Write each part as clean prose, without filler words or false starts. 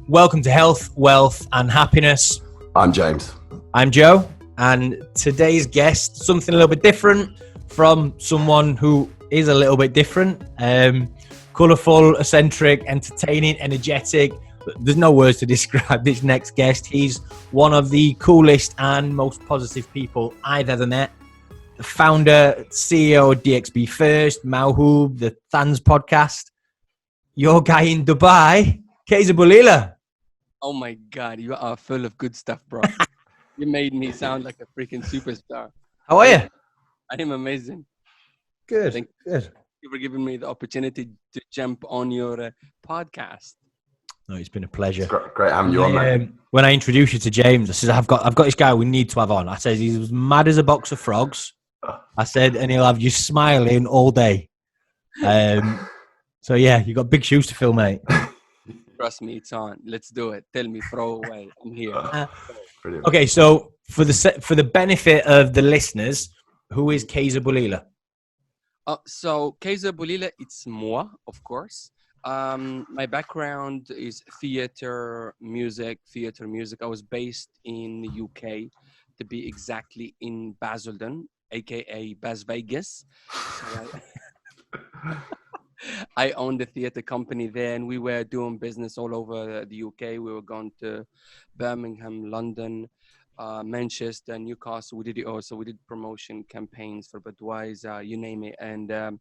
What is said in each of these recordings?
Welcome to Health, Wealth and Happiness. I'm James. I'm Joe, and today's guest, something a little bit different from someone who is a little bit different. Colourful, eccentric, entertaining, energetic. There's no words to describe this next guest. He's one of the coolest and most positive people I've ever met. The founder, CEO of DXB First, Mawhoob, the Thans podcast. Your guy in Dubai, Kayzar Boulila. Oh my God, you are full of good stuff, bro. You made me sound like a freaking superstar. How are you? I am amazing. Good. Thank Good. you for giving me the opportunity to jump on your podcast. No, it's been a pleasure. Great having you on, mate. When I introduced you to James, I said, I've got this guy we need to have on. I said, he's as mad as a box of frogs. I said, and he'll have you smiling all day. So yeah, you got big shoes to fill, mate. Trust me, it's on. Let's do it. Tell me, throw away. I'm here. Okay, so for the benefit of the listeners, who is Kayzar Boulila? So Kayzar Boulila, it's moi, of course. My background is theater music. I was based in the UK, to be exactly in Basildon, aka Bas Vegas. I owned a theater company there, and we were doing business all over the UK. We were going to Birmingham, London, Manchester, Newcastle. We did it also. We did promotion campaigns for Budweiser, you name it. And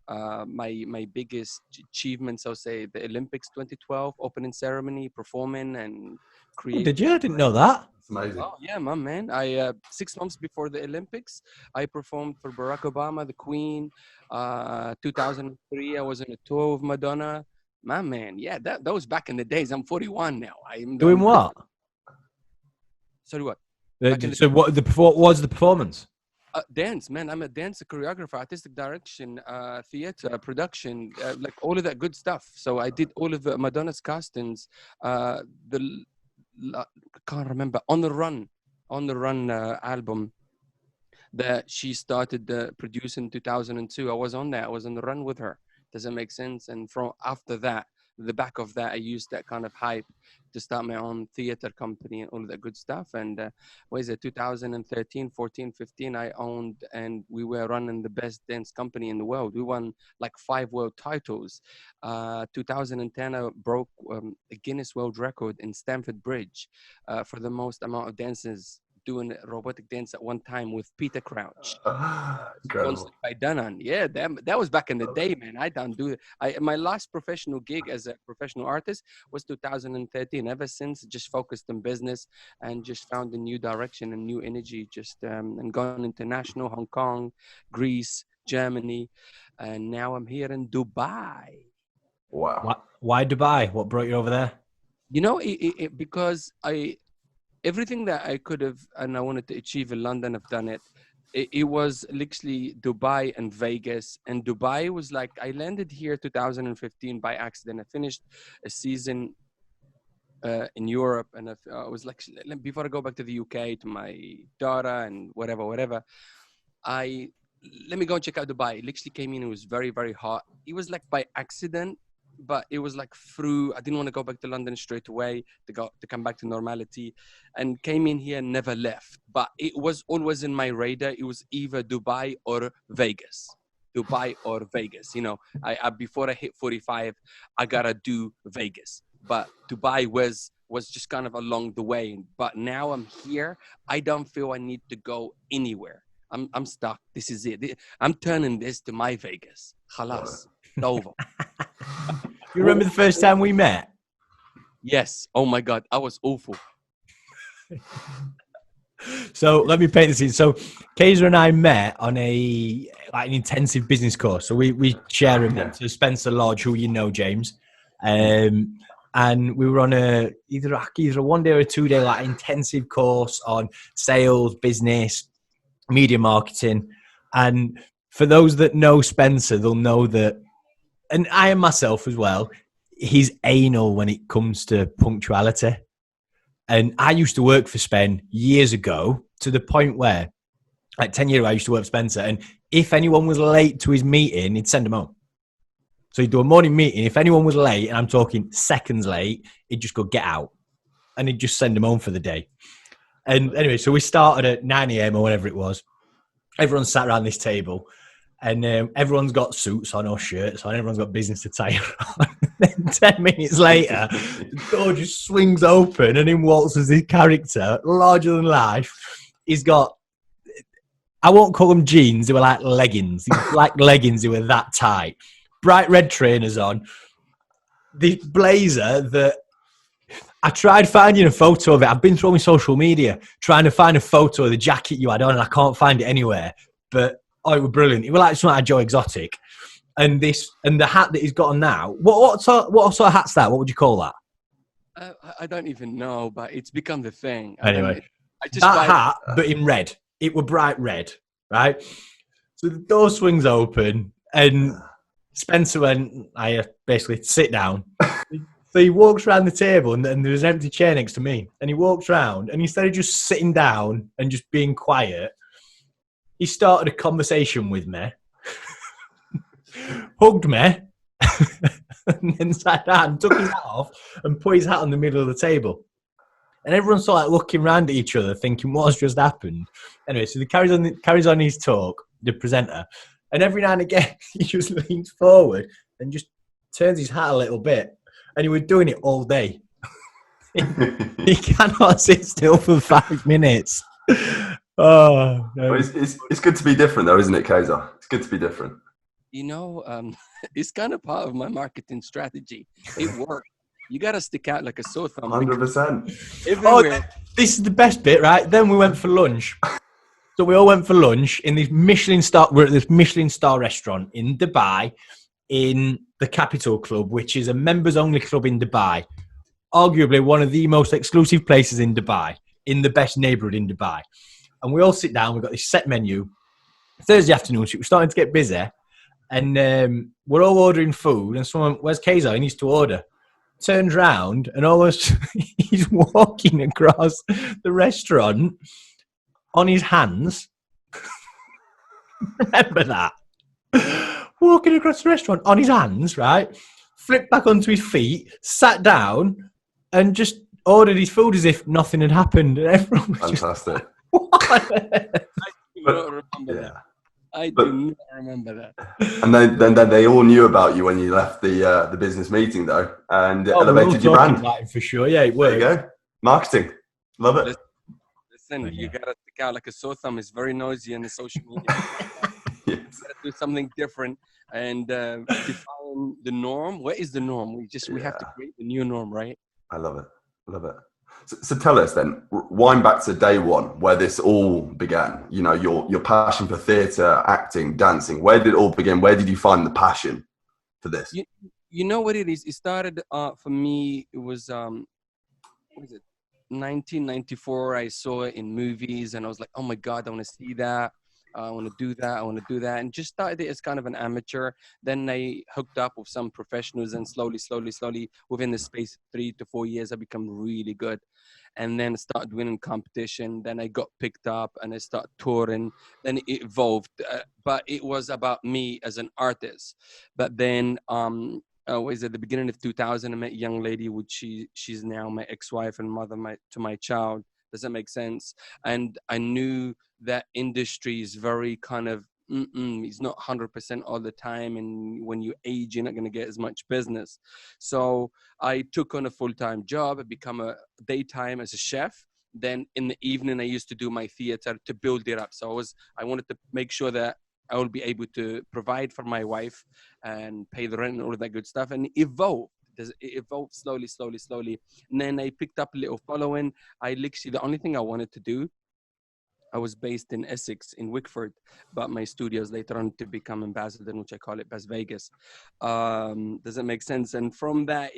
my biggest achievements, I'll say, the Olympics 2012 opening ceremony, performing and creating. Oh, did you? I didn't know that. It's amazing. Oh yeah, my man. I 6 months before the Olympics, I performed for Barack Obama, the Queen. 2003, I was on a tour with Madonna. My man, yeah, that was back in the days. I'm 41 now. I'm Doing what? Sorry, what? So what was the performance? Dance, man. I'm a dancer, choreographer, artistic direction, theater, production, like all of that good stuff. So I did all of Madonna's castings. I can't remember, On the Run album that she started producing in 2002. I was on that. I was on the run with her. Does it make sense? And from after that, the back of that, I used that kind of hype to start my own theater company and all of that good stuff. And what is it, 2013, 14, 15, I owned, and we were running the best dance company in the world. We won like 5 world titles. 2010, I broke a Guinness World Record in Stamford Bridge for the most amount of dances doing robotic dance at one time with Peter Crouch. Incredible. By Danan. Yeah, that was back in the day, man. I don't do it. My last professional gig as a professional artist was 2013. Ever since, just focused on business and just found a new direction and new energy. Just and gone international, Hong Kong, Greece, Germany, and now I'm here in Dubai. Wow. Why Dubai? What brought you over there? You know, because everything that I could have and I wanted to achieve in London, I've done it. It was literally Dubai and Vegas. And Dubai was like, I landed here 2015 by accident. I finished a season in Europe. And I was like, before I go back to the UK to my daughter and whatever, let me go and check out Dubai. It literally came in. It was very, very hot. It was like by accident. But it was like I didn't want to go back to London straight away to come back to normality, and came in here and never left. But it was always in my radar. It was either Dubai or Vegas. You know, I before I hit 45, I gotta do Vegas. But Dubai was just kind of along the way. But now I'm here. I don't feel I need to go anywhere. I'm stuck. This is it. I'm turning this to my Vegas. Khalas. Over. You remember the first time we met? Yes. Oh my God, I was awful. So let me paint the scene. So Kayzar and I met on an intensive business course. So we share a bit. So Spencer Lodge, who you know, James, and we were on either a 1 day or a 2 day like intensive course on sales, business, media marketing. And for those that know Spencer, they'll know that. And I am myself as well, he's anal when it comes to punctuality. And I used to work for Spen years ago to the point where, like 10 years ago, I used to work for Spencer. And if anyone was late to his meeting, he'd send them home. So he'd do a morning meeting. If anyone was late, and I'm talking seconds late, he'd just go, get out. And he'd just send them home for the day. And anyway, so we started at 9 a.m. or whatever it was. Everyone sat around this table. And everyone's got suits on or shirts on. Everyone's got business attire on. Then 10 minutes later, the door just swings open and in waltzes this character, larger than life. He's got, I won't call them jeans. They were like leggings. Black leggings. They were that tight. Bright red trainers on. This blazer that I tried finding a photo of it. I've been through my social media trying to find a photo of the jacket you had on and I can't find it anywhere. But oh, it was brilliant. It was like something like Joe Exotic. And the hat that he's got on now. What sort of hat's that? What would you call that? I don't even know, but it's become the thing. Anyway, I just that hat, but in red. It were bright red, right? So the door swings open and Spencer went, I basically sit down. So he walks around the table and there's an empty chair next to me. And he walks around and instead of just sitting down and just being quiet, he started a conversation with me, hugged me, and then sat down, took his hat off, and put his hat on the middle of the table. And everyone's sort of like looking around at each other, thinking, what's just happened? Anyway, so he carries on his talk, the presenter, and every now and again, he just leans forward and just turns his hat a little bit. And he was doing it all day. He cannot sit still for 5 minutes. Oh, no. It's good to be different, though, isn't it, Kayzar? It's good to be different. You know, it's kind of part of my marketing strategy. It worked. You got to stick out like a sore thumb. 100%. Oh, this is the best bit, right? Then we went for lunch. So we all went for lunch in this Michelin star. We're at this Michelin star restaurant in Dubai, in the Capital Club, which is a members-only club in Dubai. Arguably one of the most exclusive places in Dubai, in the best neighbourhood in Dubai. And we all sit down. We've got this set menu. Thursday afternoon, so we're starting to get busy. And we're all ordering food. And someone, where's Kayzar? He needs to order. Turns round and almost he's walking across the restaurant on his hands. Remember that? Walking across the restaurant on his hands, right? Flipped back onto his feet, sat down, and just ordered his food as if nothing had happened. And everyone was fantastic. Just, what? I do not remember that. I do not remember that. And then they all knew about you when you left the business meeting, though, and it elevated your brand. For sure, yeah, it worked. There you go. Marketing. Love it. Listen, you got to stick out like a sore thumb. It's very noisy in the social media. You got to do something different and define the norm. What is the norm? We have to create the new norm, right? I love it. Love it. So tell us then, wind back to day one where this all began. You know, your passion for theatre, acting, dancing. Where did it all begin? Where did you find the passion for this? You know what it is? It started for me. It was what is it? 1994. I saw it in movies, and I was like, "Oh my God, I want to see that. I want to do that. I want to do that." And just started it as kind of an amateur. Then I hooked up with some professionals, and slowly, within the space of 3 to 4 years, I become really good. And then I started winning competition. Then I got picked up, and I started touring. Then it evolved, but it was about me as an artist. But then, was at the beginning of 2000, I met a young lady, which she's now my ex-wife and mother to my child. Does that make sense? And I knew that industry is very kind of, it's not 100% all the time. And when you age, you're not going to get as much business. So I took on a full-time job. I become a daytime as a chef. Then in the evening, I used to do my theater to build it up. So I wanted to make sure that I will be able to provide for my wife and pay the rent and all of that good stuff. And it evolved. It evolved slowly. And then I picked up a little following. The only thing I wanted to do, I was based in Essex, in Wickford, but my studios later on to become in Basildon, which I call it Bas Vegas. Does that make sense? And from that,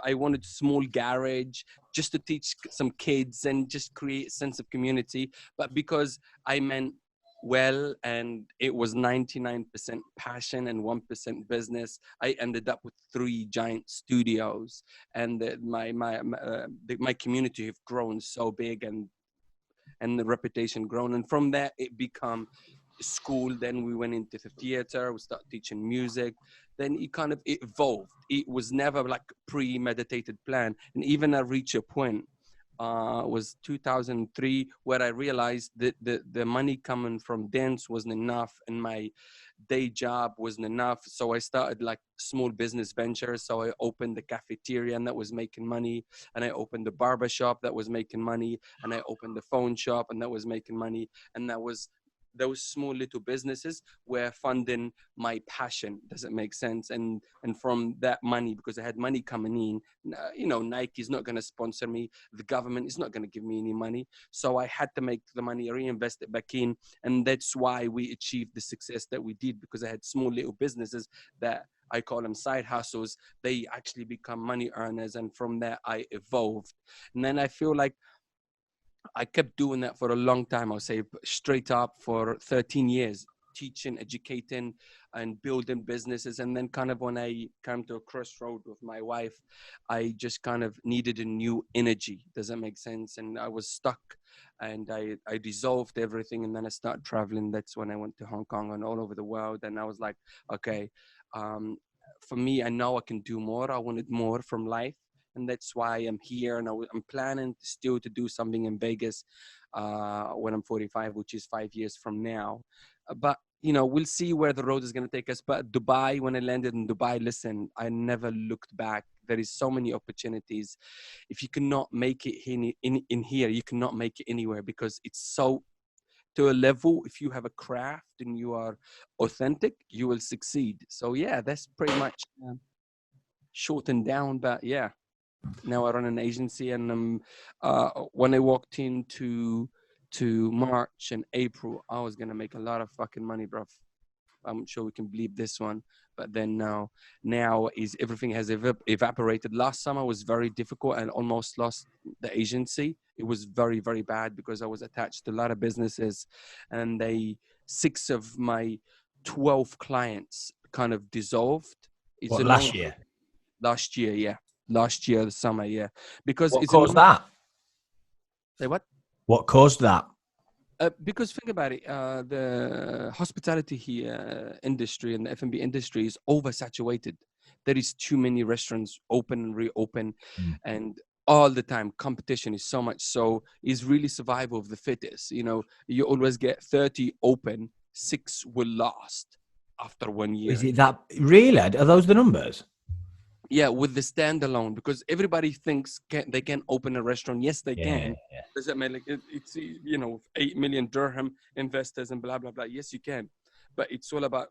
I wanted a small garage just to teach some kids and just create a sense of community. But because I meant well, and it was 99% passion and 1% business, I ended up with 3 giant studios, and my community have grown so big, and the reputation grown, and from there it become school. Then we went into the theater. We started teaching music. Then it kind of evolved. It was never like premeditated plan. And even I reached a point, was 2003, where I realized that the money coming from dance wasn't enough, and my day job wasn't enough. So I started like small business ventures. So I opened the cafeteria, and that was making money. And I opened the barber shop, that was making money. And I opened the phone shop, and that was making money. And that was, those small little businesses were funding my passion. Does it make sense? And from that money, because I had money coming in, Nike's not going to sponsor me, the government is not going to give me any money, so I had to make the money, reinvest it back in. And that's why we achieved the success that we did, because I had small little businesses that I call them side hustles. They actually become money earners, and from there I evolved. And then I feel like I kept doing that for a long time. I'll say straight up for 13 years, teaching, educating, and building businesses. And then kind of when I came to a crossroad with my wife, I just kind of needed a new energy. Does that make sense? And I was stuck, and I dissolved everything. And then I started traveling. That's when I went to Hong Kong and all over the world. And I was like, okay, for me, I know I can do more. I wanted more from life. And that's why I'm here, and I'm planning still to do something in Vegas when I'm 45, which is 5 years from now. But we'll see where the road is going to take us. But Dubai, when I landed in Dubai, listen, I never looked back. There is so many opportunities. If you cannot make it in here, you cannot make it anywhere, because it's so to a level. If you have a craft and you are authentic, you will succeed. So yeah, that's pretty much shortened down. But yeah. Now I run an agency, and when I walked into March and April, I was gonna make a lot of fucking money, bro. I'm sure we can believe this one. But then now is everything has evaporated. Last summer was very difficult, and almost lost the agency. It was very, very bad, because I was attached to a lot of businesses, and 6 of my 12 clients kind of dissolved. It's What, last year? Last year, yeah. Last year, the summer, yeah. Because what it's caused that? Say what? What caused that? Because think about it, the hospitality here industry and the F&B industry is oversaturated. There is too many restaurants open and reopen, and all the time competition is so much. So it's really survival of the fittest. You always get 30 open, 6 will last after 1 year. Is it that really? Are those the numbers? Yeah, with the standalone, because everybody thinks they can open a restaurant. Yes, they can. Yeah. Does that mean it's 8 million dirham investors and blah blah blah? Yes, you can, but it's all about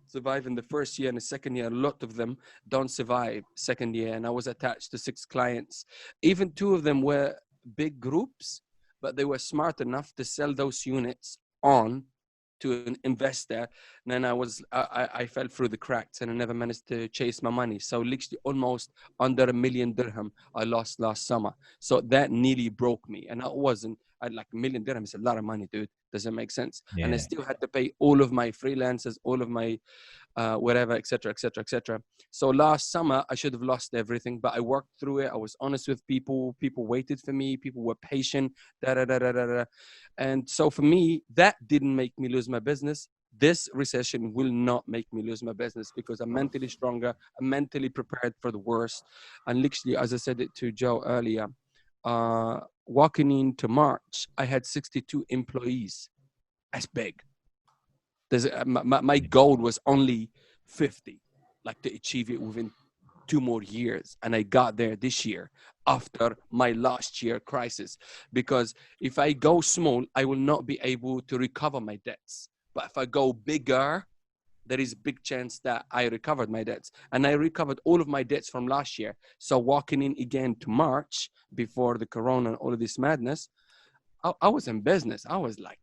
surviving the first year and the second year. A lot of them don't survive second year, and I was attached to 6 clients. Even 2 of them were big groups, but they were smart enough to sell those units on to an investor. And then I fell through the cracks, and I never managed to chase my money. So literally almost under 1 million dirham I lost last summer. So that nearly broke me. And I like 1 million dirham is a lot of money, dude. Does it make sense? Yeah. And I still had to pay all of my freelancers, all of my whatever, etc., etc., etc. So last summer I should have lost everything, but I worked through it. I was honest with people. People waited for me. People were patient. And so for me, that didn't make me lose my business. This recession will not make me lose my business, because I'm mentally stronger. I'm mentally prepared for the worst. And literally, as I said it to Joe earlier, walking into March, I had 62 employees. That's big. My goal was only 50, like to achieve it within 2 more years. And I got there this year after my last year crisis, because if I go small, I will not be able to recover my debts. But if I go bigger, there is a big chance that I recovered my debts. And I recovered all of my debts from last year. So walking in again to March, before the corona and all of this madness, I was in business. I was like,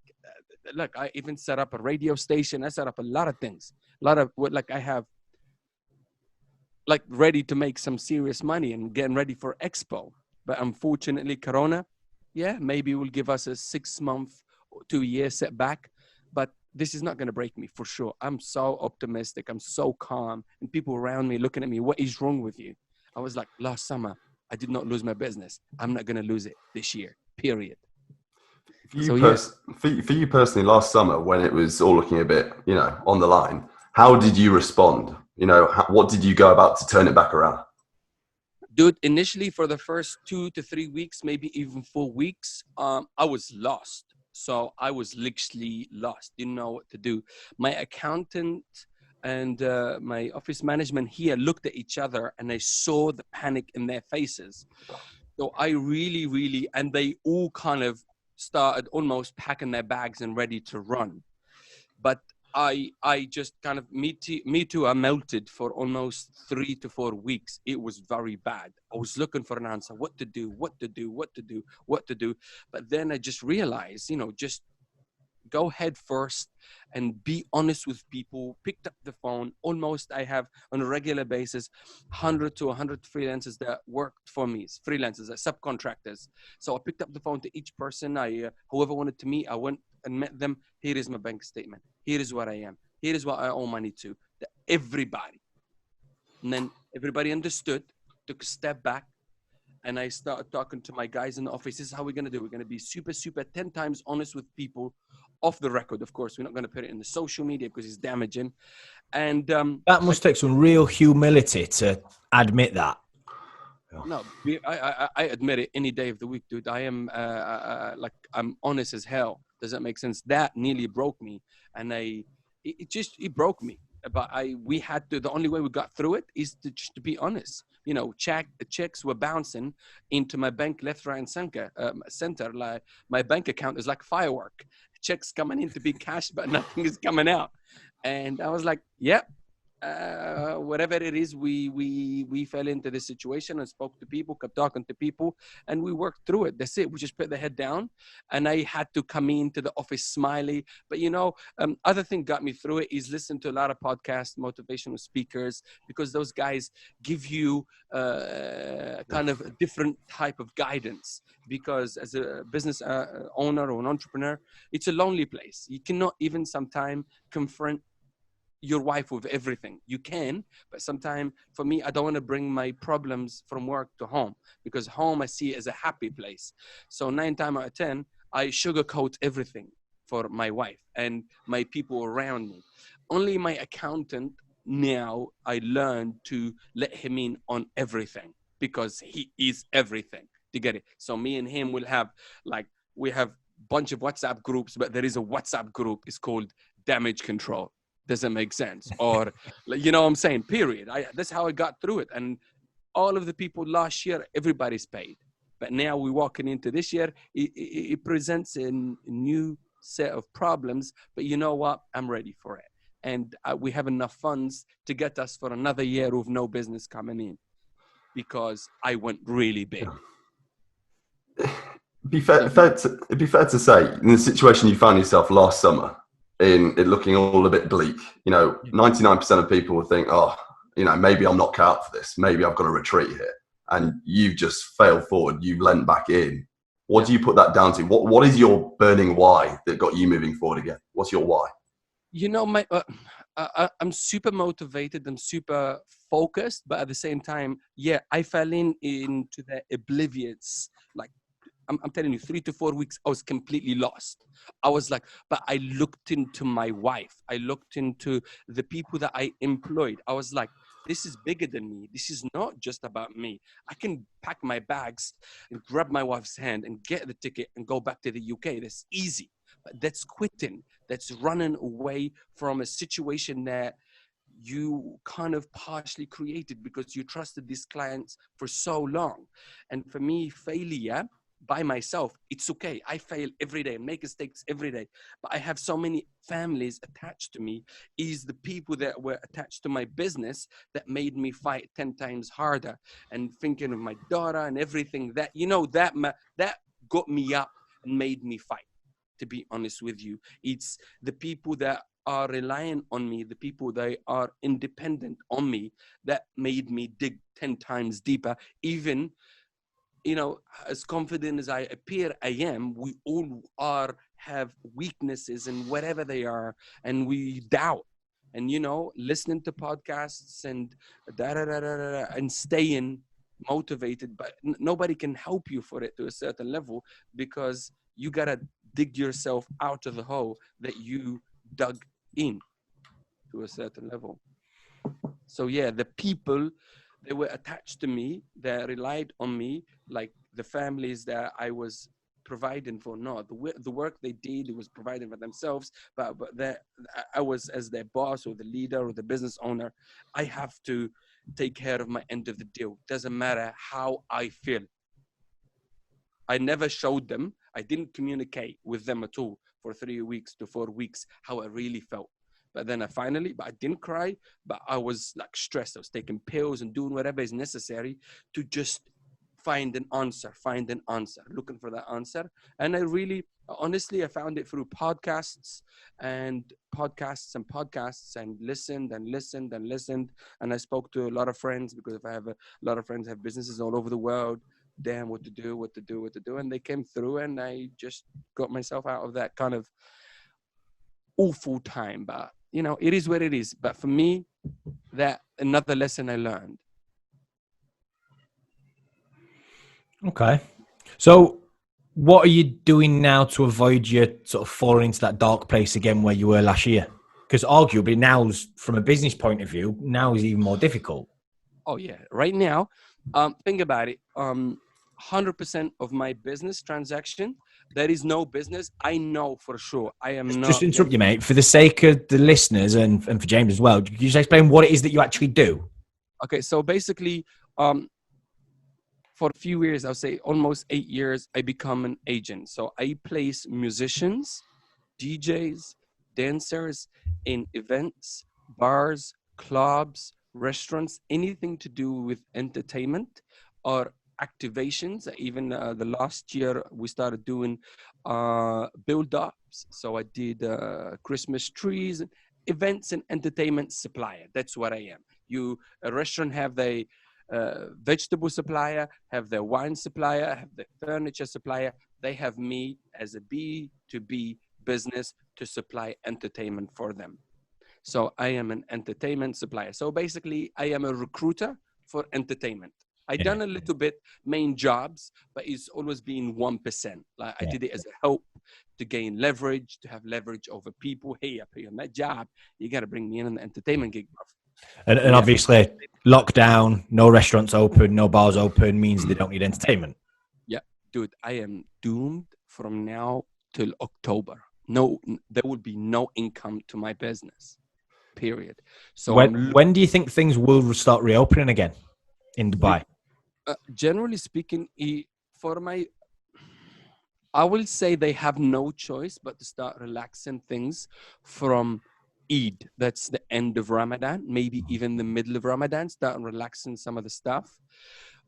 look, I even set up a radio station. I set up a lot of things. I have ready to make some serious money and getting ready for Expo. But unfortunately, corona, maybe will give us a 6-month or 2-year setback. But this is not going to break me for sure. I'm so optimistic. I'm so calm. And people around me looking at me, what is wrong with you? I was like, last summer, I did not lose my business. I'm not going to lose it this year, period. For you, So yeah. for you personally, last summer when it was all looking a bit, on the line, how did you respond? What did you go about to turn it back around? Dude, initially for the first 2 to 3 weeks, maybe even 4 weeks, I was lost. So I was literally lost, didn't know what to do. My accountant and my office management here looked at each other and I saw the panic in their faces. So I really, really, and they all kind of started almost packing their bags and ready to run. But I just kind of me too. I melted for almost 3 to 4 weeks. It was very bad. I was looking for an answer, what to do, what to do, what to do, what to do. But then I just realized, just go head first and be honest with people. Picked up the phone. Almost I have on a regular basis 100 to 100 freelancers that worked for me, freelancers, subcontractors. So I picked up the phone to each person. Whoever wanted to meet, I went and met them. Here is my bank statement. Here is what I am. Here is what I owe money to. Everybody. And then everybody understood, took a step back, and I started talking to my guys in the office. This is how we're going to do. We're going to be super, super 10 times honest with people off the record. Of course, we're not going to put it in the social media because it's damaging. And that must take some real humility to admit that. No, I admit it any day of the week, dude. I am I'm honest as hell. Does that make sense? That nearly broke me, and it broke me. But we had to. The only way we got through it is to be honest. Checks were bouncing into my bank left, right, and center. Like my bank account is like firework. Checks coming in to be cashed, but nothing is coming out. And I was like, yep. Whatever it is, we fell into this situation and spoke to people, kept talking to people, and we worked through it. That's it. We just put the head down, and I had to come into the office smiley. But other thing got me through it is listen to a lot of podcasts, motivational speakers, because those guys give you kind of a different type of guidance. Because as a business owner or an entrepreneur, it's a lonely place. You cannot even sometimes confront your wife with everything. You can, but sometimes for me, I don't want to bring my problems from work to home, because home I see it as a happy place. So 9 times out of 10, I sugarcoat everything for my wife and my people around me. Only my accountant now, I learned to let him in on everything, because he is everything. To get it. So me and him will have we have a bunch of WhatsApp groups, but there is a WhatsApp group. It's called Damage Control. Doesn't make sense. Or, what I'm saying, period. That's how I got through it. And all of the people last year, everybody's paid. But now we're walking into this year, it presents a new set of problems. But you know what? I'm ready for it. And we have enough funds to get us for another year with no business coming in, because I went really big. It'd be fair to say, in the situation you found yourself last summer, in it looking all a bit bleak, 99% of people will think, maybe I'm not cut out for this. Maybe I've got to retreat here. And you've just failed forward. You've lent back in. What do you put that down to? What is your burning why that got you moving forward again? What's your why? I'm super motivated. I'm super focused, but at the same time, I fell into the oblivious. I'm telling you, 3 to 4 weeks, I was completely lost. I was like, but I looked into my wife. I looked into the people that I employed. I was like, this is bigger than me. This is not just about me. I can pack my bags and grab my wife's hand and get the ticket and go back to the UK. That's easy. But that's quitting. That's running away from a situation that you kind of partially created because you trusted these clients for so long. And for me, failure by myself, it's okay. I fail every day, make mistakes every day. But I have so many families attached to me, is the people that were attached to my business that made me fight 10 times harder. And thinking of my daughter and everything that, that got me up and made me fight, to be honest with you. It's the people that are relying on me, the people that are independent on me, that made me dig 10 times deeper. Even as confident as I appear I am, we all have weaknesses and whatever they are, and we doubt. And listening to podcasts and and staying motivated, but nobody can help you for it to a certain level, because you gotta dig yourself out of the hole that you dug in to a certain level. So yeah, the people, they were attached to me, they relied on me, like the families that I was providing for. No, the work they did, it was providing for themselves, but that I was, as their boss or the leader or the business owner, I have to take care of my end of the deal. Doesn't matter how I feel. I never showed them, I didn't communicate with them at all for 3 weeks to 4 weeks how I really felt. But then but I didn't cry, but I was like stressed. I was taking pills and doing whatever is necessary to just find an answer, looking for that answer. And I really, honestly, I found it through and listened and listened and listened. And I spoke to a lot of friends, because if I have a lot of friends have businesses all over the world, damn, what to do. And they came through, and I just got myself out of that kind of awful time. But it is what it is. But for me, that another lesson I learned. Okay. So what are you doing now to avoid you sort of falling into that dark place again where you were last year? Because arguably now's, from a business point of view, now is even more difficult. Oh yeah. Right now, think about it. 100% of my business transaction, there is no business. I know for sure. I am not. Just interrupt you, mate. For the sake of the listeners and for James as well, could you just explain what it is that you actually do? Okay, so basically, for a few years, I'll say almost 8 years, I become an agent. So I place musicians, DJs, dancers in events, bars, clubs, restaurants, anything to do with entertainment or activations. Even the last year, we started doing build-ups. So I did Christmas trees, events and entertainment supplier. That's what I am. A restaurant have the vegetable supplier, have their wine supplier, have the furniture supplier. They have me as a B2B business to supply entertainment for them. So I am an entertainment supplier. So basically, I am a recruiter for entertainment. I done a little bit main jobs, but it's always been 1%. Like I did it as a help to gain leverage, to have leverage over people. Hey, I put you on that job. You got to bring me in on the entertainment gig. And obviously, lockdown, no restaurants open, no bars open means they don't need entertainment. Yeah, dude, I am doomed from now till October. No, there will be no income to my business. Period. So when do you think things will start reopening again in Dubai? Generally speaking, I will say they have no choice but to start relaxing things from Eid. That's the end of Ramadan, maybe even the middle of Ramadan, start relaxing some of the stuff.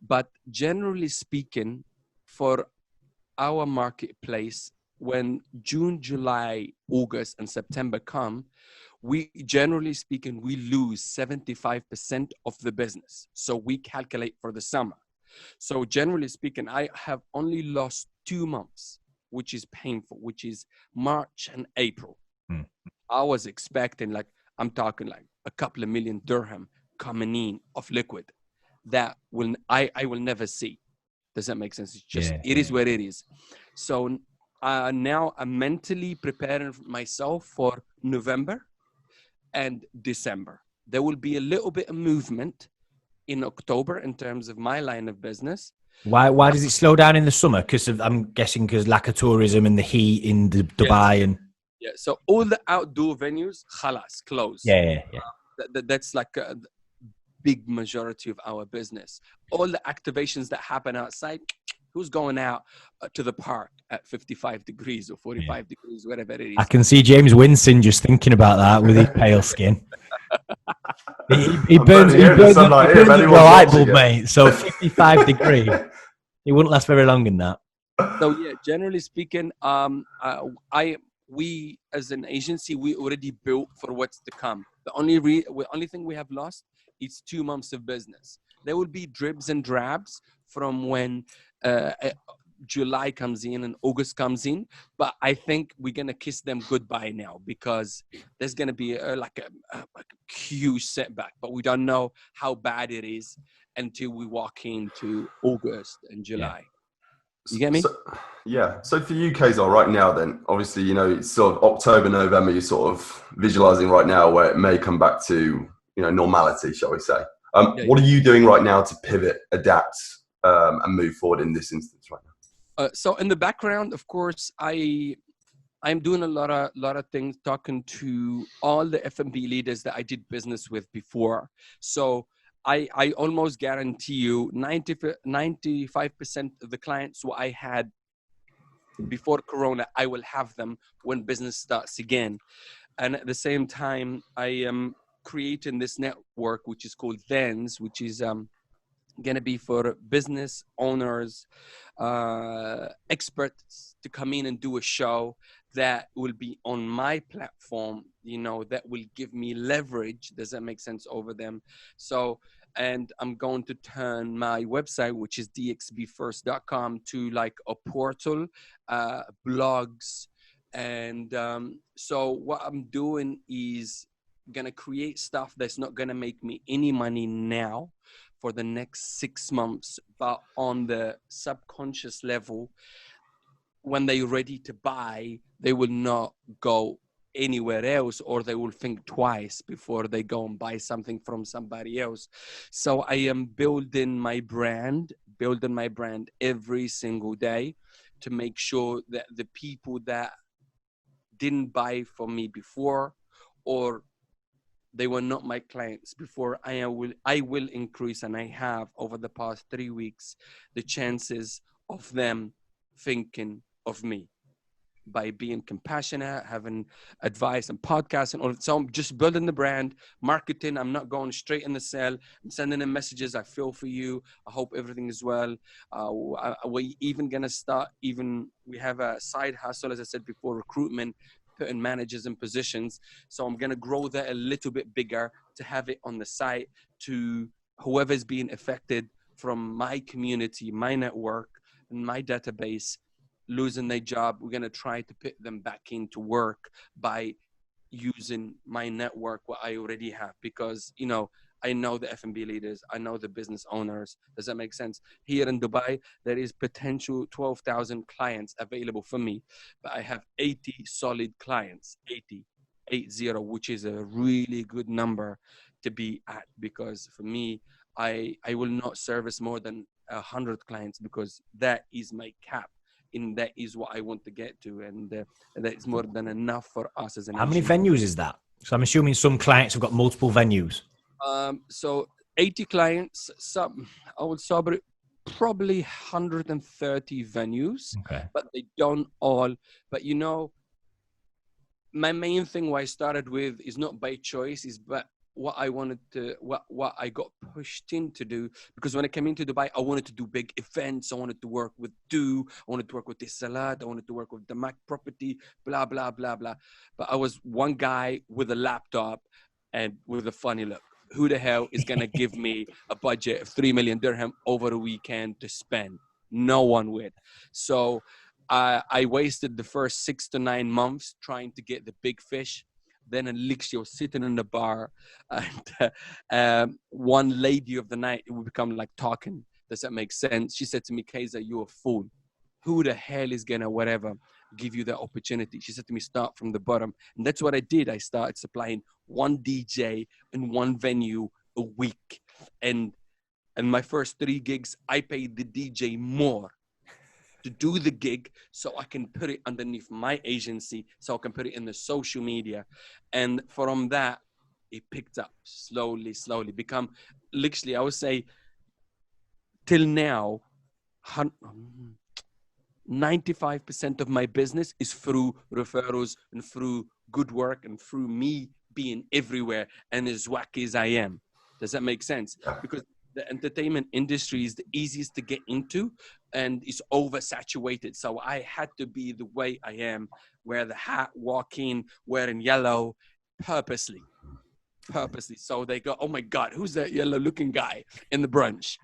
But generally speaking, for our marketplace, when June, July, August, and September come, we generally speaking, we lose 75% of the business. So we calculate for the summer. So generally speaking, I have only lost 2 months, which is painful, which is March and April. I was expecting, I'm talking like a couple of million dirham coming in of liquid that I will never see. Does that make sense? It's just, it is what it is. So now I'm mentally preparing myself for November and December. There will be a little bit of movement in October in terms of my line of business. Why does it slow down in the summer? Because I'm guessing because lack of tourism and the heat in Dubai. And so all the outdoor venues, khalas, closed. That's like a big majority of our business. All the activations that happen outside, who's going out to the park at 55 degrees or 45 degrees, whatever it is? I can see James wincing just thinking about that with his pale skin. He burns the light bulb, mate. So 55 degrees. It wouldn't last very long in that. So yeah, generally speaking, we as an agency, we already built for what's to come. The only thing we have lost is 2 months of business. There will be dribs and drabs from when July comes in and August comes in, but I think we're gonna kiss them goodbye now, because there's gonna be a huge setback, but we don't know how bad it is until we walk into August and July. You get me? Yeah. So for you, Kayzar, right now, then obviously, you know, it's sort of October, November. You're sort of visualizing right now where it may come back to, you know, normality, shall we say? What are you doing right now to pivot, adapt, and move forward in this instance right now? So in the background, of course, I'm doing a lot of things, talking to all the F&B leaders that I did business with before. So I almost guarantee you 95% of the clients who I had before Corona, I will have them when business starts again. And at the same time, I am creating this network, which is called Thens, which is going to be for business owners, experts to come in and do a show that will be on my platform, you know, that will give me leverage. Does that make sense over them? So, and I'm going to turn my website, which is dxbfirst.com, to like a portal, blogs. And so what I'm doing is going to create stuff that's not going to make me any money now for the next 6 months, but on the subconscious level, when they're ready to buy, they will not go anywhere else, or they will think twice before they go and buy something from somebody else. So I am building my brand every single day to make sure that the people that didn't buy from me before, or they were not my clients before, I will increase, and I have over the past 3 weeks, the chances of them thinking of me by being compassionate, having advice and podcasts and all. So I'm just building the brand, marketing. I'm not going straight in the cell. I'm sending them messages. I feel for you. I hope everything is well. We're even going to start, we have a side hustle, as I said before, recruitment, putting managers in positions. So I'm going to grow that a little bit bigger to have it on the site to whoever's being affected from my community, my network, and my database, losing their job. We're going to try to put them back into work by using my network, what I already have, because, you know, I know the F&B leaders, I know the business owners. Does that make sense? Here in Dubai, there is potential 12,000 clients available for me, but I have 80 solid clients, 80, which is a really good number to be at, because for me, I will not service more than 100 clients, because that is my cap. And that is what I want to get to, and that is more than enough for us as an How many agency. venues is that? So I'm assuming some clients have got multiple venues. So 80 clients, I would say probably 130 venues, Okay. but they don't all. But you know, my main thing what I started with is not by choice, is but what I wanted to, what I got pushed in to do. Because when I came into Dubai, I wanted to do big events. I wanted to work with I wanted to work with Salat. I wanted to work with the Mac property, blah, blah, blah, blah. But I was one guy with a laptop and with a funny look. Who the hell is going to give me a budget of 3 million dirham over a weekend to spend? No one would. So I wasted the first 6 to 9 months trying to get the big fish. Then Alexia was sitting in the bar, and one lady of the night, we become like talking. Does that make sense? She said to me, Kayzar, you're a fool. Who the hell is going to whatever give you that opportunity? She said to me, start from the bottom. And that's what I did. I started supplying one DJ in one venue a week. And my first 3 gigs, I paid the DJ more to do the gig, so I can put it underneath my agency, so I can put it in the social media. And from that, it picked up slowly, become literally, I would say, till now, 95% of my business is through referrals and through good work and through me being everywhere and as wacky as I am. Does that make sense? Because the entertainment industry is the easiest to get into and is oversaturated. So I had to be the way I am, wear the hat, walk in, wearing yellow, purposely. So they go, oh my God, who's that yellow looking guy in the brunch?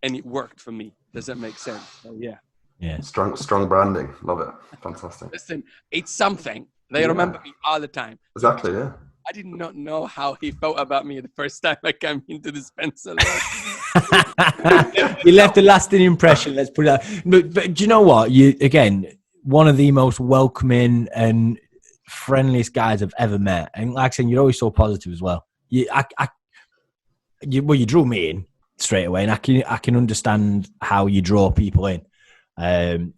And it worked for me. Does that make sense? So yeah. Yeah. Strong branding. Love it. Fantastic. Listen, it's something. They remember me all the time. Exactly, yeah. I did not know how he felt about me the first time I came into the Spencer. You left a lasting impression. Let's put it out. But do you know what? You again, one of the most welcoming and friendliest guys I've ever met. And like I said, you're always so positive as well. You drew me in straight away, and I can understand how you draw people in,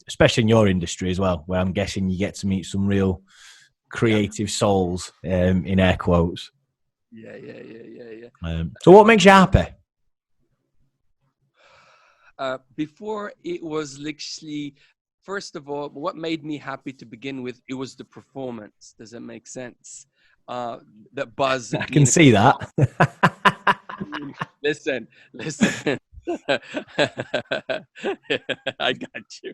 especially in your industry as well, where I'm guessing you get to meet some real creative souls, in air quotes. Yeah. So what makes you happy? Before it was literally, first of all, what made me happy to begin with, it was the performance. Does that make sense? That buzz. I can see that. Listen. I got you.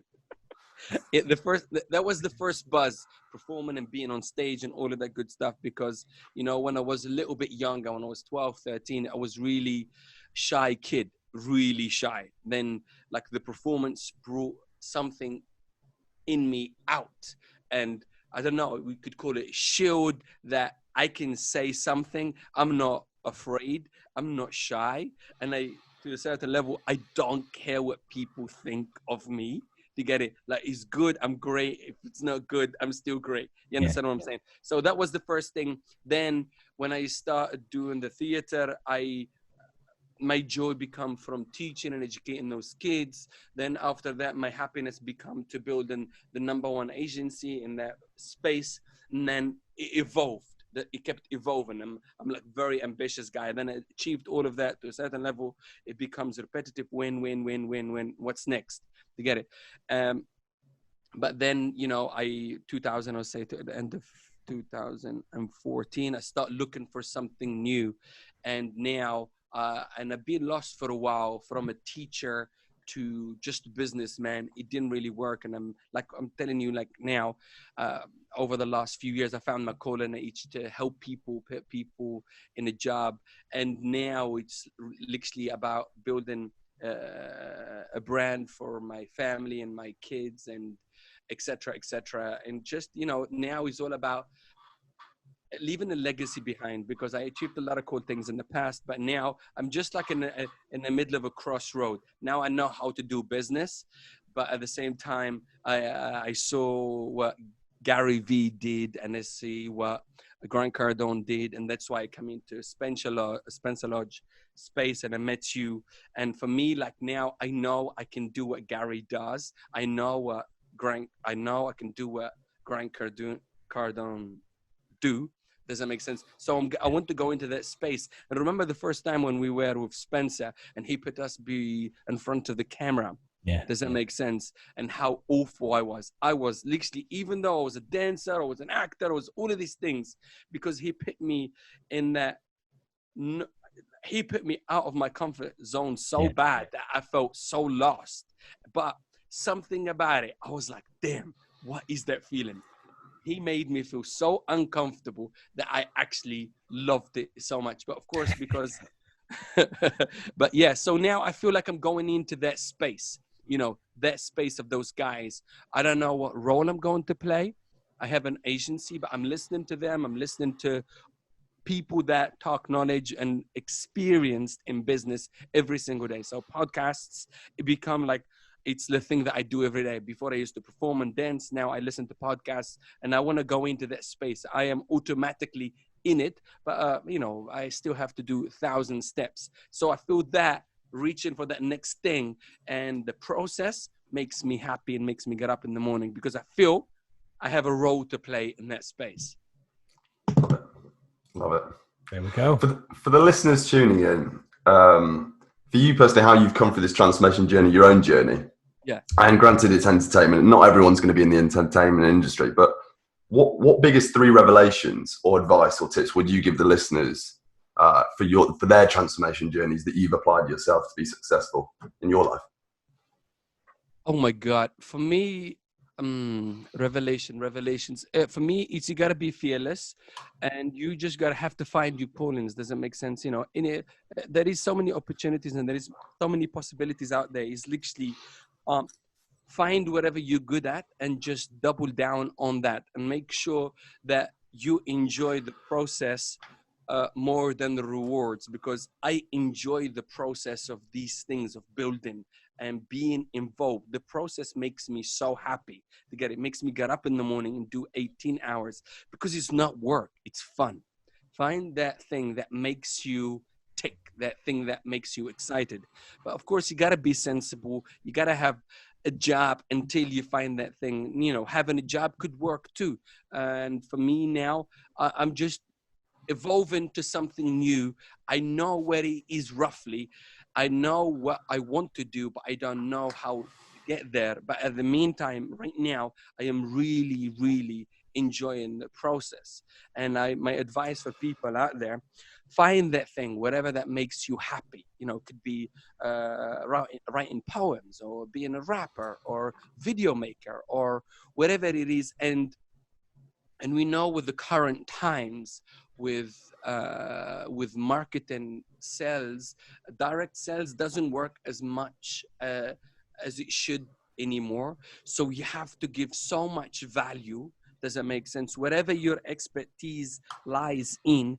That was the first buzz, performing and being on stage and all of that good stuff, because when I was a little bit younger, when I was 12, 13, I was really shy kid, really shy. Then like the performance brought something in me out, and I don't know, we could call it shield, that I can say something. I'm not afraid, I'm not shy, and to a certain level, I don't care what people think of me. To get it, like, it's good, I'm great. If it's not good, I'm still great. You understand what I'm saying? So that was the first thing. Then when I started doing the theater, my joy become from teaching and educating those kids. Then after that, my happiness become to building the #1 agency in that space. And then it evolved. It kept evolving. I'm like very ambitious guy. Then I achieved all of that to a certain level. It becomes repetitive. Win. What's next? To get it. But then, 2000, I'll say to the end of 2014, I start looking for something new. And now, and I've been lost for a while, from a teacher to just a businessman. It didn't really work. And I'm telling you, like now, over the last few years, I found my calling to help people, put people in a job. And now it's literally about building a brand for my family and my kids, and etc. And just now it's all about leaving a legacy behind, because I achieved a lot of cool things in the past, but now I'm just like in the middle of a crossroad. Now I know how to do business, but at the same time, I saw what Gary V did, and I see what Grant Cardone did, and that's why I come into Spencer Lodge space, and I met you. And for me, like now, I know I can do what Gary does. I know I can do what Grant Cardone do. Does that make sense? So I want to go into that space. And remember the first time when we were with Spencer and he put us be in front of the camera. Yeah. Does that make sense? And how awful I was. I was literally, even though I was a dancer, I was an actor, I was all of these things, because he put me in that, he put me out of my comfort zone so bad that I felt so lost. But something about it, I was like, damn, what is that feeling? He made me feel so uncomfortable that I actually loved it so much. But of course, because, but yeah, so now I feel like I'm going into that space, that space of those guys. I don't know what role I'm going to play. I have an agency, but I'm listening to them. I'm listening to people that talk knowledge and experienced in business every single day. So podcasts, it become like, it's the thing that I do every day. Before I used to perform and dance. Now I listen to podcasts, and I want to go into that space. I am automatically in it, but I still have to do 1,000 steps. So I feel that reaching for that next thing, and the process makes me happy and makes me get up in the morning, because I feel I have a role to play in that space. Love it. There we go. For the listeners tuning in, for you personally, how you've come through this transformation journey, your own journey. Yeah. And granted, it's entertainment. Not everyone's going to be in the entertainment industry, but what biggest 3 revelations or advice or tips would you give the listeners for their transformation journeys that you've applied yourself to be successful in your life? Oh my God. For me, revelations. For me, it's, you got to be fearless, and you just got to have to find your callings. Does it make sense? There is so many opportunities, and there is so many possibilities out there. It's literally, find whatever you're good at and just double down on that, and make sure that you enjoy the process more than the rewards, because I enjoy the process of these things, of building and being involved. The process makes me so happy to get it. Makes me get up in the morning and do 18 hours because it's not work, it's fun. Find that thing that makes you tick, that thing that makes you excited. But of course, you got to be sensible. You got to have a job until you find that thing. You know, having a job could work too. And for me now, I'm just evolving to something new. I know where it is roughly. I know what I want to do, but I don't know how to get there. But at the meantime, right now, I am really, really enjoying the process. And my advice for people out there, find that thing, whatever that makes you happy. You know, it could be writing poems, or being a rapper, or video maker, or whatever it is. And we know with the current times, with marketing, sales, direct sales doesn't work as much as it should anymore. So you have to give so much value. Does that make sense? Whatever your expertise lies in,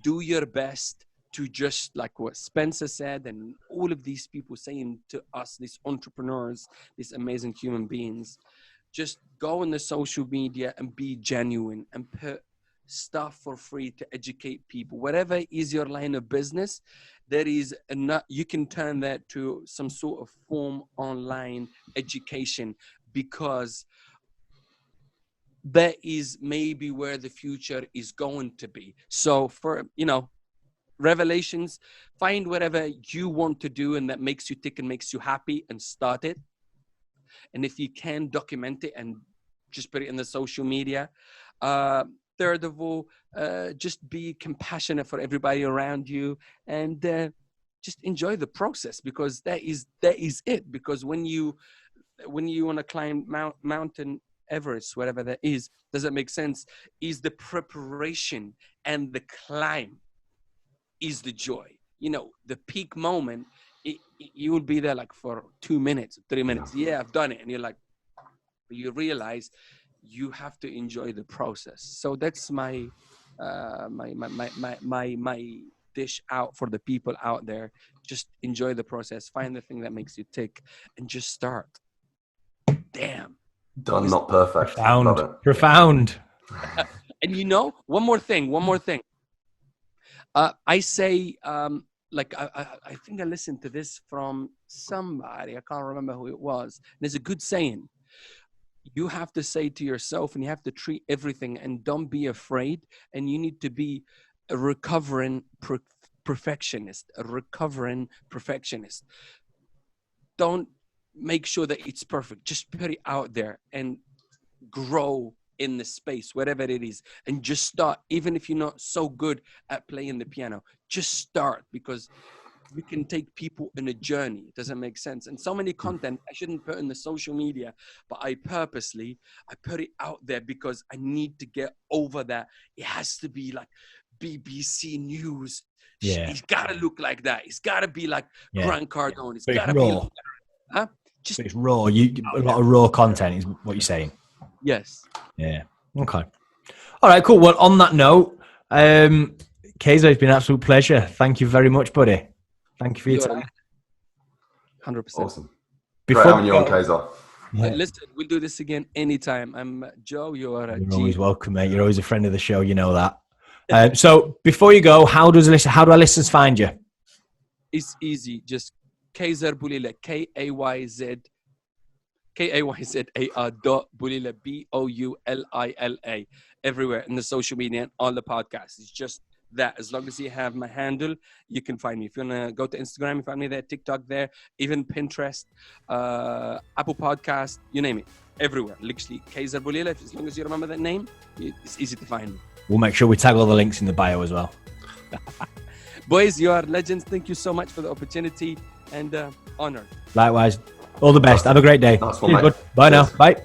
do your best to, just like what Spencer said, and all of these people saying to us, these entrepreneurs, these amazing human beings, just go on the social media and be genuine and put stuff for free to educate people. Whatever is your line of business, there is enough, you can turn that to some sort of form online education, because that is maybe where the future is going to be. So for, you know, revelations, find whatever you want to do and that makes you tick and makes you happy, and start it. And if you can, document it and just put it in the social media. Third of all, just be compassionate for everybody around you, and just enjoy the process, because that is it. Because when you want to climb Mountain Everest, whatever that is, does that make sense? Is the preparation, and the climb is the joy. You know, the peak moment, you will be there like for 2 minutes, 3 minutes. Yeah, I've done it. And you're like, you realize you have to enjoy the process. So that's my dish out for the people out there. Just enjoy the process. Find the thing that makes you tick, and just start. Damn. Done, not perfect. Love it. Profound. And you know, one more thing. I say, like, I think I listened to this from somebody. I can't remember who it was. There's a good saying. You have to say to yourself, and you have to treat everything, and don't be afraid. And you need to be a recovering perfectionist. Don't make sure that it's perfect. Just put it out there and grow in the space, whatever it is, and just start. Even if you're not so good at playing the piano, just start, because you can take people in a journey. Does that make sense? And so many content I shouldn't put in the social media, but I put it out there because I need to get over that. It has to be like BBC News. Yeah. It's got to look like that. It's got to be like Grant Cardone. It's got to be like that. Just, it's raw. A lot of raw content is what you're saying. Yes. Yeah. Okay. All right, cool. Well, on that note, Kayzar, it's been an absolute pleasure. Thank you very much, buddy. Thank you for your time. 100%. Awesome. Great having you on, Kayzar. Yeah. Listen, we'll do this again anytime. I'm Joe. You're always welcome, mate. You're always a friend of the show. You know that. So before you go, how do our listeners find you? It's easy. Just Kayzar Boulila, Kayzar Boulila, Boulila, everywhere in the social media and all the podcasts. It's just that. As long as you have my handle, you can find me. If you want to go to Instagram, you find me there, TikTok there, even Pinterest, Apple Podcast, you name it. Everywhere. Literally, Kayzar Boulila. As long as you remember that name, it's easy to find me. We'll make sure we tag all the links in the bio as well. Boys, you are legends. Thank you so much for the opportunity, and honored. Likewise. All the best. Have a great day. Nice one, mate. Bye now. Bye.